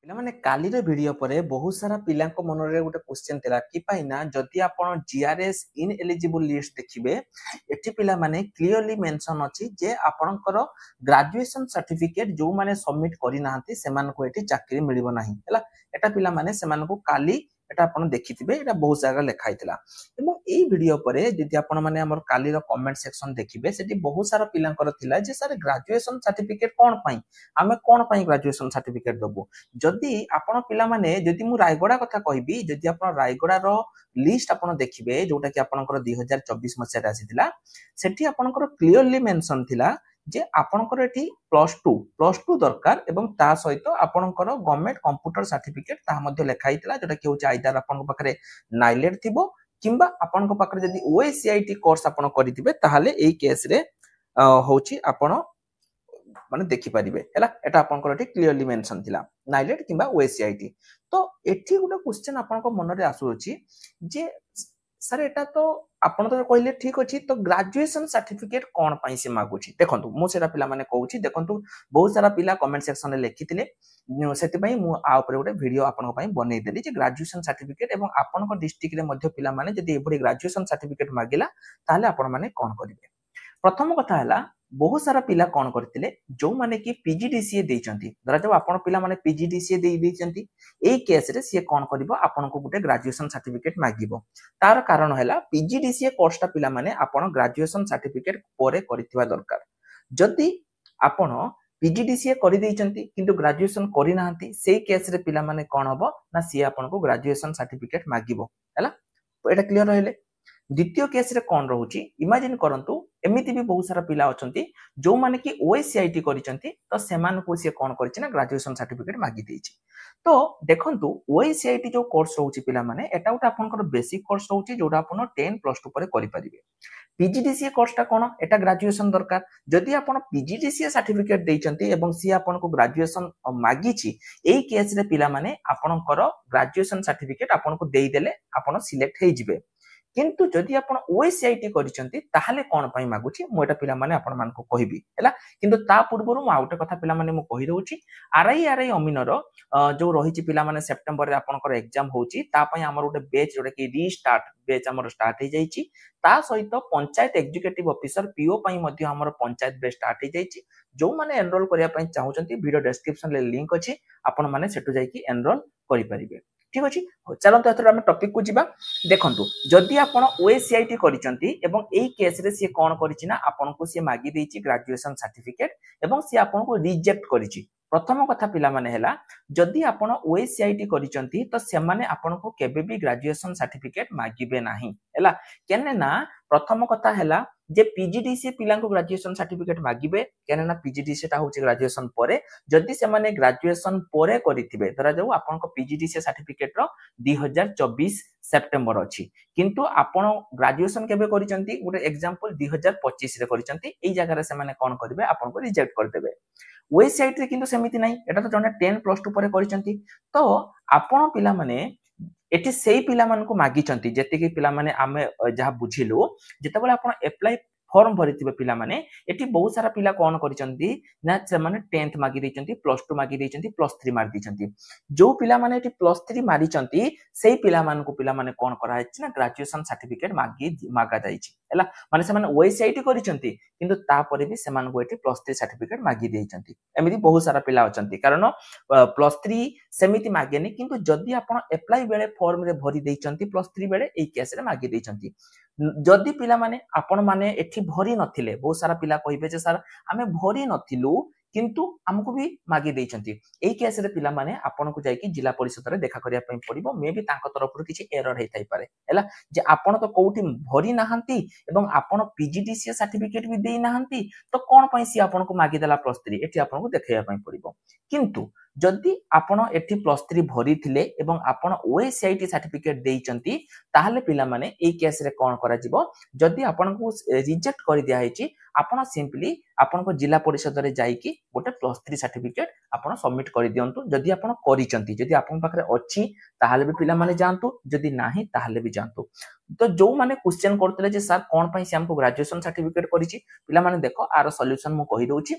ପିଲାମାନେ କାଲିର ଭିଡିଓ ପରେ ବହୁତ ସାରା ପିଲାଙ୍କ ମନରେ ଗୋଟେ କ୍ୱେଶ୍ଚନ ଥିଲା କି ପାଇଁ ନା ଯଦି ଆପଣ ଜିଆରଏସ୍ ଇନ୍ ଏଲିଜିବୁଲ ଲିଷ୍ଟ ଦେଖିବେ ଏଠି ପିଲାମାନେ କ୍ଲିୟରଲି ମେନସନ ଅଛି ଯେ ଆପଣଙ୍କର ଗ୍ରାଜୁଏସନ ସାର୍ଟିଫିକେଟ ଯୋଉମାନେ ସବମିଟ କରିନାହାନ୍ତି ସେମାନଙ୍କୁ ଏଠି ଚାକିରି ମିଳିବ ନାହିଁ ହେଲା। ଏଟା ପିଲାମାନେ ସେମାନଙ୍କୁ କାଲି এটা ଆପଣ ଦେଖିଥିବେ ଏଟା ବହୁତ ଜାଗା ଲେଖା ହେଇଥିଲା ଏବଂ ଏଇ ଭିଡିଓ ପରେ ଯଦି ଆପଣ ମାନେ ଆମର କାଲିର କମେଣ୍ଟ ସେକ୍ସନ ଦେଖିବେ ସେଠି ବହୁତ ସାରା ପିଲାଙ୍କର ଥିଲା ଯେ ସାର୍ ଗ୍ରାଜୁଏସନ ସାର୍ଟିଫିକେଟ କଣ ପାଇଁ ଆମେ କଣ ପାଇଁ ଗ୍ରାଜୁଏସନ ସାର୍ଟିଫିକେଟ ଦବୁ। ଯଦି ଆପଣ ପିଲାମାନେ ଯଦି ମୁଁ ରାୟଗଡା କଥା କହିବି ଯଦି ଆପଣ ରାୟଗଡାର ଲିଷ୍ଟ ଆପଣ ଦେଖିବେ ଯୋଉଟା କି ଆପଣଙ୍କର 2024 ମସିହାରେ ଆସିଥିଲା ସେଠି ଆପଣଙ୍କର କ୍ଲିୟରଲି ମେନସନ ଥିଲା ଯେ ଆପଣଙ୍କର ଏଠି ପ୍ଲସ ଟୁ ଦରକାର ଏବଂ ତା ସହିତ ଆପଣଙ୍କର ଗଭର୍ଣ୍ଣମେଣ୍ଟ କମ୍ପ୍ୟୁଟର ସାର୍ଟିଫିକେଟ ତାହା ମଧ୍ୟ ଲେଖା ହେଇଥିଲା ଯୋଉଟା କି ହଉଛି ଆଇଦର ଆପଣଙ୍କ ପାଖରେ ନାଇଲେଟ ଥିବ କିମ୍ବା ଆପଣଙ୍କ ପାଖରେ ଯଦି ଓଏସିଆଇଟି କୋର୍ସ ଆପଣ କରିଥିବେ ତାହେଲେ ଏଇ କେସରେ ହଉଛି ଆପଣ ମାନେ ଦେଖିପାରିବେ ହେଲା। ଏଟା ଆପଣଙ୍କର ଏଠି କ୍ଲିୟରଲି ମେନସନ ଥିଲା ନାଇଲେଟ କିମ୍ବା ଓଏସିଆଇଟି। ତ ଏଠି ଗୋଟେ କ୍ୱେଶ୍ଚନ ଆପଣଙ୍କ ମନରେ ଆସୁଅଛି ଯେ ସାର୍ ଏଟା ତ ଆପଣ ତ କହିଲେ ଠିକ ଅଛି ତ ଗ୍ରାଜୁଏସନ ସାର୍ଟିଫିକେଟ କଣ ପାଇଁ ସେ ମାଗୁଛି ଦେଖନ୍ତୁ ମୁଁ ସେଟା ପିଲାମାନେ କହୁଛି ଦେଖନ୍ତୁ ବହୁତ ସାରା ପିଲା କମେଣ୍ଟ ସେକ୍ସନରେ ଲେଖିଥିଲେ ସେଥିପାଇଁ ମୁଁ ଆ ଉପରେ ଗୋଟେ ଭିଡିଓ ଆପଣଙ୍କ ପାଇଁ ବନେଇଦେଲି ଯେ ଗ୍ରାଜୁଏସନ ସାର୍ଟିଫିକେଟ ଏବଂ ଆପଣଙ୍କ ଡିଷ୍ଟ୍ରିକ୍ଟରେ ମଧ୍ୟ ପିଲାମାନେ ଯଦି ଏଭଳି ଗ୍ରାଜୁଏସନ ସାର୍ଟିଫିକେଟ ମାଗିଲା ତାହେଲେ ଆପଣ ମାନେ କଣ କରିବେ। ପ୍ରଥମ କଥା ହେଲା ବହୁତ ସାରା ପିଲା କଣ କରିଥିଲେ ଯୋଉମାନେ କି ପିଜିଡିସିଏ ଦେଇଛନ୍ତି ଧରାଯାଉ ଆପଣ ପିଲାମାନେ ପିଜିଡିସିଏ ଦେଇଛନ୍ତି ଏଇ କେସରେ ସିଏ କଣ କରିବ ଆପଣଙ୍କୁ ଗୋଟେ ଗ୍ରାଜୁଏସନ ସାର୍ଟିଫିକେଟ ମାଗିବ। ତାର କାରଣ ହେଲା ପିଜିଡିସିଏ କୋର୍ସଟା ପିଲାମାନେ ଆପଣ ଗ୍ରାଜୁଏସନ ସାର୍ଟିଫିକେଟ ପରେ କରିଥିବା ଦରକାର। ଯଦି ଆପଣ ପିଜିଡିସିଏ କରିଦେଇଛନ୍ତି କିନ୍ତୁ ଗ୍ରାଜୁଏସନ କରିନାହାନ୍ତି ସେଇ କେସରେ ପିଲାମାନେ କଣ ହବ ନା ସିଏ ଆପଣଙ୍କୁ ଗ୍ରାଜୁଏସନ ସାର୍ଟିଫିକେଟ ମାଗିବ ହେଲା। ଏଟା କ୍ଲିୟର ରହିଲେ। ଦ୍ୱିତୀୟ କେସରେ କଣ ରହୁଛି ଇମାଜିନ କରନ୍ତୁ ଏମିତି ବି ବହୁତ ସାରା ପିଲା ଅଛନ୍ତି ଯୋଉମାନେ କି ଓଏସିଆଇଟି କରିଛନ୍ତି ତ ସେମାନଙ୍କୁ ସିଏ କଣ କରିଛି ନା ଗ୍ରାଜୁଏସନ ସାର୍ଟିଫିକେଟ ମାଗି ଦେଇଛି। ତ ଦେଖନ୍ତୁ ଓଏସିଆଇଟି ଯୋଉ କୋର୍ସ ରହୁଛି ପିଲାମାନେ ଏଟା ଗୋଟେ ଆପଣଙ୍କର ବେସିକ କୋର୍ସ ରହୁଛି ଯୋଉଟା ଆପଣ 10+2 ପରେ କରିପାରିବେ। ପିଜିଡିସିଏ କୋର୍ସଟା କଣ ଏଟା ଗ୍ରାଜୁଏସନ ଦରକାର। ଯଦି ଆପଣ ପିଜିଡିସିଏ ସାର୍ଟିଫିକେଟ ଦେଇଛନ୍ତି ଏବଂ ସିଏ ଆପଣଙ୍କୁ ଗ୍ରାଜୁଏସନ ମାଗିଛି ଏଇ କେସରେ ପିଲାମାନେ ଆପଣଙ୍କର ଗ୍ରାଜୁଏସନ ସାର୍ଟିଫିକେଟ ଆପଣଙ୍କୁ ଦେଇଦେଲେ ଆପଣ ସିଲେକ୍ଟ ହେଇଯିବେ। କିନ୍ତୁ ଯଦି ଆପଣ ଓଏସିଆଇଟି କରିଛନ୍ତି ତାହେଲେ କଣ ପାଇଁ ମାଗୁଛି ମୁଁ ଏଟା ପିଲାମାନେ ଆପଣମାନଙ୍କୁ କହିବି ହେଲା। କିନ୍ତୁ ତା ପୂର୍ବରୁ ମୁଁ ଆଉ ଗୋଟେ କଥା ପିଲାମାନେ ମୁଁ କହିଦଉଛି ଆରଆଇ ଅମିନର ଯୋଉ ରହିଛି ପିଲାମାନେ ସେପ୍ଟେମ୍ବରରେ ଆପଣଙ୍କର ଏକ୍ଜାମ ହଉଛି ତା ପାଇଁ ଆମର ଗୋଟେ ବେଚ୍ ଯୋଉଟା କି ରିଷ୍ଟାର୍ଟ ବେଚ୍ ଆମର ଷ୍ଟାର୍ଟ ହେଇଯାଇଛି। ତା ସହିତ ପଞ୍ଚାୟତ ଏକ୍ଜିକ୍ୟୁଟିଭ ଅଫିସର ପିଓ ପାଇଁ ମଧ୍ୟ ଆମର ପଞ୍ଚାୟତ ବେଚ୍ ଷ୍ଟାର୍ଟ ହେଇଯାଇଛି। ଯୋଉମାନେ ଏନରୋଲ କରିବା ପାଇଁ ଚାହୁଁଛନ୍ତି ଭିଡିଓ ଡେସ୍କ୍ରିପସନରେ ଲିଙ୍କ ଅଛି ଆପଣ ମାନେ ସେଠୁ ଯାଇକି ଏନରୋଲ କରିପାରିବେ। ଠିକ ଅଛି ଚାଲନ୍ତୁ ଏଥର ଆମେ ଟପିକ କୁ ଯିବା। ଦେଖନ୍ତୁ ଯଦି ଆପଣ ଓଏସିଆଇଟି କରିଛନ୍ତି ଏବଂ ଏଇ କେସରେ ସିଏ କଣ କରିଛି ନା ଆପଣଙ୍କୁ ସିଏ ମାଗି ଦେଇଛି ଗ୍ରାଜୁଏସନ ସାର୍ଟିଫିକେଟ ଏବଂ ସିଏ ଆପଣଙ୍କୁ ରିଜେକ୍ଟ କରିଛି। ପ୍ରଥମ କଥା ପିଲାମାନେ ହେଲା ଯଦି ଆପଣ ଓଏସିଆଇଟି କରିଛନ୍ତି ତ ସେମାନେ ଆପଣଙ୍କୁ କେବେ ବି ଗ୍ରାଜୁଏସନ ସାର୍ଟିଫିକେଟ ମାଗିବେ ନାହିଁ ହେଲା। କେନେ ନା ପ୍ରଥମ କଥା ହେଲା ଯେ ପିଜିଡିସିଏ ପିଲାଙ୍କୁ ଗ୍ରାଜୁଏସନ ସାର୍ଟିଫିକେଟ ମାଗିବେ କେନେ ପିଜିଡିସିଏ ଟା ହଉଛି ଗ୍ରାଜୁଏସନ ପରେ ଯଦି ସେମାନେ ଗ୍ରାଜୁଏସନ ପରେ କରିଥିବେ ଧରାଯାଉ ଆପଣଙ୍କ ପିଜିଡିସିଏ ସାର୍ଟିଫିକେଟ ର 2024 ସେପ୍ଟେମ୍ବର ଅଛି କିନ୍ତୁ ଆପଣ ଗ୍ରାଜୁଏସନ କେବେ କରିଛନ୍ତି ଗୋଟେ ଏକ୍ସାମ୍ପଲ 2025 ରେ କରିଛନ୍ତି ଏଇ ଜାଗାରେ ସେମାନେ କଣ କରିବେ ଆପଣଙ୍କୁ ରିଜେକ୍ଟ କରିଦେବେ। ଓଏସିଆଇଟି ରେ କିନ୍ତୁ ସେମିତି ନାହିଁ ଏଟା ତ ଜଣେ 10+2 ପରେ କରିଛନ୍ତି ତ ଆପଣ ପିଲାମାନେ ଏଠି ସେଇ ପିଲାମାନଙ୍କୁ ମାଗିଛନ୍ତି ଯେତିକି ପିଲାମାନେ ଆମେ ଯାହା ବୁଝିଲୁ ଯେତେବେଳେ ଆପଣ ଆପ୍ଲାଏ ଫର୍ମ ଭରିଥିବେ ପିଲାମାନେ ଏଠି ବହୁତ ସାରା ପିଲା କଣ କରିଛନ୍ତି ନା ସେମାନେ 10th ମାଗି ଦେଇଛନ୍ତି +2 ମାଗି ଦେଇଛନ୍ତି +3 ମାଗି ଦେଇଛନ୍ତି। ଯୋଉ ପିଲାମାନେ ଏଠି +3 ମାରିଛନ୍ତି ସେଇ ପିଲାମାନଙ୍କୁ ପିଲାମାନେ କଣ କରାଯାଇଛି ନା ଗ୍ରାଜୁଏସନ ସାର୍ଟିଫିକେଟ ମାଗା ଯାଇଛି ହେଲା। ମାନେ ସେମାନେ ଓଏସିଆଇଟି କରିଛନ୍ତି କିନ୍ତୁ ତାପରେ ବି ସେମାନଙ୍କୁ ଏଠି +3 ସାର୍ଟିଫିକେଟ ମାଗି ଦେଇଛନ୍ତି। ଏମିତି ବହୁତ ସାରା ପିଲା ଅଛନ୍ତି କାରଣ +3 ସେମିତି ମାଗେନି କିନ୍ତୁ ଯଦି ଆପଣ ଆପ୍ଲାଏ ବେଳେ ଫର୍ମରେ ଭରି ଦେଇଛନ୍ତି +3 ବେଳେ ଏଇ କେସରେ ମାଗି ଦେଇଛନ୍ତି। ଯଦି ପିଲାମାନେ ଆପଣ ମାନେ ଏଠି ଭରି ନଥିଲେ ବହୁତ ସାରା ପିଲା କହିବେ ଯେ ସାର୍ ଆମେ ଭରି ନଥିଲୁ କିନ୍ତୁ ଆମକୁ ବି ମାଗି ଦେଇଛନ୍ତି ଏଇ କେସରେ ପିଲାମାନେ ଆପଣଙ୍କୁ ଯାଇକି ଜିଲ୍ଲା ପରିଷଦରେ ଦେଖା କରିବା ପାଇଁ ପଡିବ ମେ ବି ତାଙ୍କ ତରଫରୁ କିଛି ଏରର ହେଇଥାଇପାରେ ହେଲା ଯେ ଆପଣ ତ କୋଉଠି ଭରି ନାହାନ୍ତି ଏବଂ ଆପଣ ପିଜିଡିସିଏ ସାର୍ଟିଫିକେଟ ବି ଦେଇନାହାନ୍ତି ତ କଣ ପାଇଁ ସିଏ ଆପଣଙ୍କୁ ମାଗିଦେଲା +3 ଏଠି ଆପଣଙ୍କୁ ଦେଖେଇବା ପାଇଁ ପଡିବ। କିନ୍ତୁ ଯଦି ଆପଣ ଏଠି +3 ଭରିଥିଲେ ଏବଂ ଆପଣ ଓଏସିଆଇଟି ସାର୍ଟିଫିକେଟ ଦେଇଛନ୍ତି ତାହେଲେ ପିଲାମାନେ ଏଇ କେସରେ କଣ କରାଯିବ ଯଦି ଆପଣଙ୍କୁ ରିଜେକ୍ଟ କରିଦିଆ ହେଇଛି ଆପଣ ସିମ୍ପଲି ଆପଣଙ୍କ ଜିଲ୍ଲା ପରିଷଦରେ ଯାଇକି ଗୋଟେ +3 ସାର୍ଟିଫିକେଟ ଆପଣ ସବମିଟ କରିଦିଅନ୍ତୁ। ଯଦି ଆପଣ କରିଛନ୍ତି ଯଦି ଆପଣଙ୍କ ପାଖରେ ଅଛି ତାହେଲେ ବି ପିଲାମାନେ ଯାଆନ୍ତୁ ଯଦି ନାହିଁ ତାହେଲେ ବି ଯାଆନ୍ତୁ। ତ ଯୋଉମାନେ କ୍ୱେଶ୍ଚନ କରୁଥିଲେ ଯେ ସାର୍ କଣ ପାଇଁ ସେ ଆମକୁ ଗ୍ରାଜୁଏସନ ସାର୍ଟିଫିକେଟ କରିଛି ପିଲାମାନେ ଦେଖ ଆର ସଲ୍ୟୁସନ ମୁଁ କହିଦଉଛି।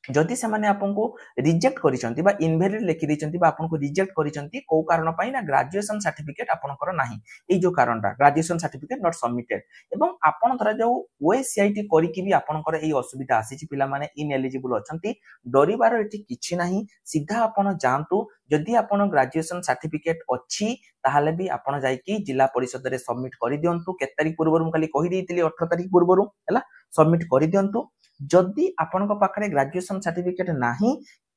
जदि से आपको रिजेक्ट करिसेंती बा इनवैलिड लिखि दैछंती बा आपको रिजेक्ट करिसेंती को कारण पई ना ग्रेजुएशन सर्टिफिकेट आपनकर नाही ए जो कारणटा ग्रेजुएशन सर्टिफिकेट नॉट सबमिटेड एवं आपन धरा जो ओएसीआईटी करी कि भी आपनकर ए असुविधा आसी पिला माने इनएलिजिबल अछंती डरिबार एठी किछि नाही सीधा आपन जानतु जदि आपन ग्रेजुएशन सर्टिफिकेट अछि ताहाले भी आपन जाई कि जिला परिषद रे सबमिट करि दियंतु के तारिख पूर्व मु खाली कहि दैतिली 18 तारिख पूर्व हला सबमिट करि दियंतु जदि आपनक पाखरे ग्रेजुएशन सर्टिफिकेट नाही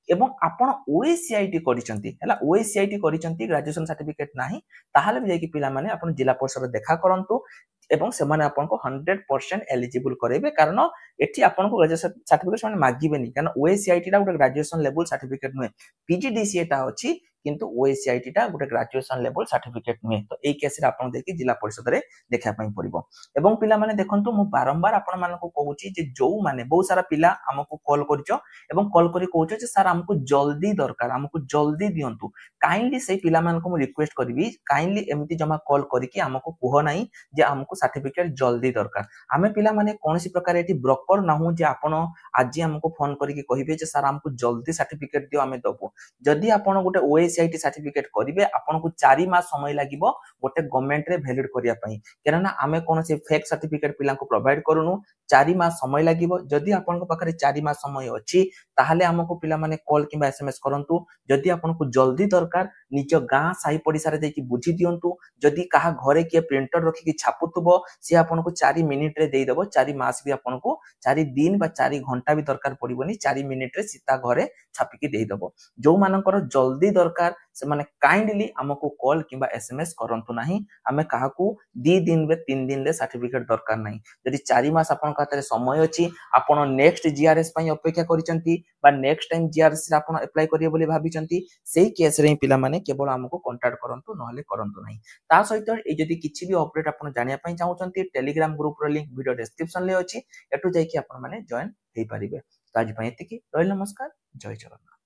एवं आपण ओएसीआईटी करिसंती हला ओएसीआईटी करिसंती ग्रेजुएशन सर्टिफिकेट नाही ताहाले भी जाई पिला माने आपण जिला परिषद देखा करंतु एवं से माने आपनको 100% एलिजिबल करेबे कारण एठी आपनको ग्रेजुएशन सर्टिफिकेट माने मागिबेनी कारण ओएसीआईटी टा गोटे ग्रेजुएशन लेवल सर्टिफिकेट नुहे पीजीडीसीए टा अछि किंतु ओएसीआईटी टा गोटे ग्रेजुएशन लेवल सर्टिफिकेट नुहे तो एई केस रे आपण देखि जिला परिषद रे देखा पई पड़िबो एवं पिला माने देखंतु मु बारंबार आपण मानको कहूची जे जो माने बहुत सारा पिला हमको कॉल करजो एवं कॉल करी कहूचो जे सर हमको जल्दी दरकार हमको जल्दी दियंतु काइंडली से पिला मानको मु रिक्वेस्ट करबी काइंडली एमती जमा कॉल करी कि हमको कुह नाही जे हमको सर्टिफिकेट जल्दी दरकार आमे पिला माने कोनसी प्रकार एठी ब्रोकर नाहु जे आपण आज हमको फोन करी कहिबे जे सर हमको जल्दी सर्टिफिकेट दियो आमे दबो जदि आपण गोटे ओएसीआईटी सर्टिफिकेट करिवे आपण को 4 मास समय लागिवो गोटे गवर्नमेंट रे वैलिड करिया पई केना आमे कोनसी फेक सर्टिफिकेट पिला को प्रोवाइड करूनु 4 मास समय लागिवो जदि आपण को पाखरे 4 मास समय अछि ताहाले हमको पिला माने कॉल किबा एसएमएस करंतु जदि आपण को जल्दी दरकार निज गां साई पडिसा रे देखि बुझी दियंतु जदि कहा घरे के प्रिंटर रखि कि छापुतबो से आपण को 4 मिनिट रे देई देबो 4 मास भी आपण को 4 दिन बा 4 घंटा भी दरकार पड़िबोनी 4 मिनिट रे सीता घरे छापी कि देई देबो जो मानकर जल्दी दरकार से माने काइंडली हमको कॉल किबा एसएमएस करंतु नाही आमे काहाकू 2 दिन बे 3 दिन ले सर्टिफिकेट दरकार नाही जदि 4 मास आपण कातरे समय अछि आपण नेक्स्ट जीआरएस पई अपेक्षा करिसंती बा नेक्स्ट टाइम जीआरएस रे आपण अप्लाई करिए बोली भाबिचंती सेही केस रे पिला माने केवल हमको कांटेक्ट करंतु नहले करंतु नाही ता सहित ए जदि किछि भी अपडेट आपण जानिया पई चाहउचंती टेलीग्राम ग्रुप रो लिंक वीडियो डिस्क्रिप्शन ले अछि एटु जाई कि आपण माने जॉइन हेई परिबे आज पई एतिकी रहल नमस्कार जय जगन्नाथ।